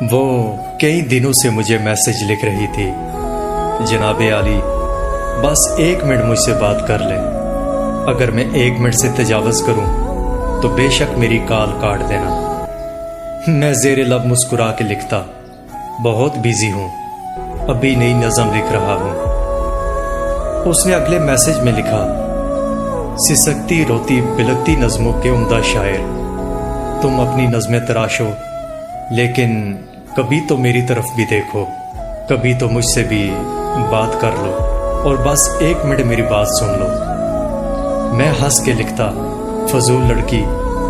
وہ کئی دنوں سے مجھے میسج لکھ رہی تھی، جناب عالی بس 1 منٹ مجھ سے بات کر لیں، اگر میں 1 منٹ سے تجاوز کروں تو بے شک میری کال کاٹ دینا۔ میں زیر لب مسکرا کے لکھتا، بہت بیزی ہوں، ابھی نئی نظم لکھ رہا ہوں۔ اس نے اگلے میسج میں لکھا، سسکتی روتی بلکتی نظموں کے عمدہ شاعر، تم اپنی نظمیں تراشو لیکن کبھی تو میری طرف بھی دیکھو، کبھی تو مجھ سے بھی بات کر لو اور بس 1 منٹ میری بات سن لو۔ میں ہنس کے لکھتا، فضول لڑکی،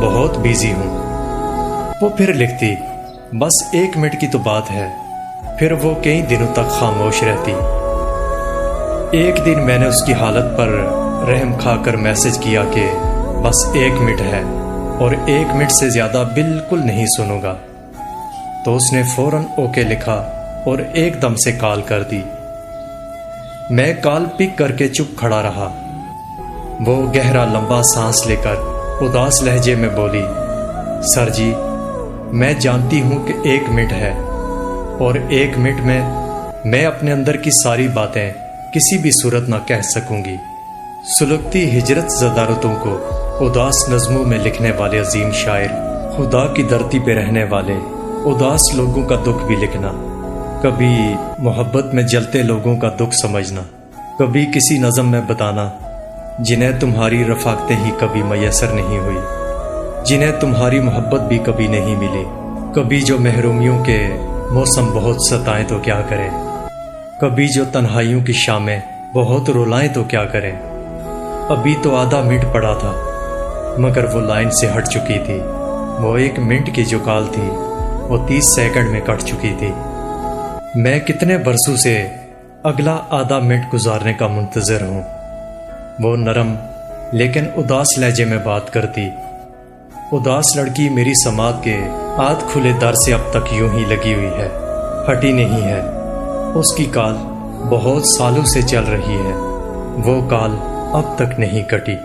بہت بیزی ہوں۔ وہ پھر لکھتی، بس 1 منٹ کی تو بات ہے، پھر وہ کئی دنوں تک خاموش رہتی۔ ایک دن میں نے اس کی حالت پر رحم کھا کر میسج کیا کہ بس 1 منٹ ہے اور 1 منٹ سے زیادہ بالکل نہیں سنوں گا، تو اس نے فوراً اوکے لکھا اور ایک دم سے کال کر دی۔ میں کال پک کر کے چپ کھڑا رہا۔ وہ گہرا لمبا سانس لے کر اداس لہجے میں بولی، سر جی میں جانتی ہوں کہ 1 منٹ ہے اور 1 منٹ میں میں اپنے اندر کی ساری باتیں کسی بھی صورت نہ کہہ سکوں گی۔ سلگتی ہجرت زدارتوں کو اداس نظموں میں لکھنے والے عظیم شاعر، خدا کی دھرتی پہ رہنے والے اداس لوگوں کا دکھ بھی لکھنا، کبھی محبت میں جلتے لوگوں کا دکھ سمجھنا، کبھی کسی نظم میں بتانا جنہیں تمہاری رفاقتیں ہی کبھی میسر نہیں ہوئی، جنہیں تمہاری محبت بھی کبھی نہیں ملی، کبھی جو محرومیوں کے موسم بہت ستائیں تو کیا کریں، کبھی جو تنہائیوں کی شامیں بہت رولائیں تو کیا کریں۔ ابھی تو آدھا منٹ پڑا تھا مگر وہ لائن سے ہٹ چکی تھی، وہ 1 منٹ کی جو کال تھی وہ 30 سیکنڈ میں کٹ چکی تھی۔ میں کتنے برسوں سے اگلا آدھا منٹ گزارنے کا منتظر ہوں۔ وہ نرم لیکن اداس لہجے میں بات کرتی۔ اداس لڑکی میری سماعت کے آدھ کھلے در سے اب تک یوں ہی لگی ہوئی ہے، ہٹی نہیں ہے۔ اس کی کال بہت سالوں سے چل رہی ہے، وہ کال اب تک نہیں کٹی۔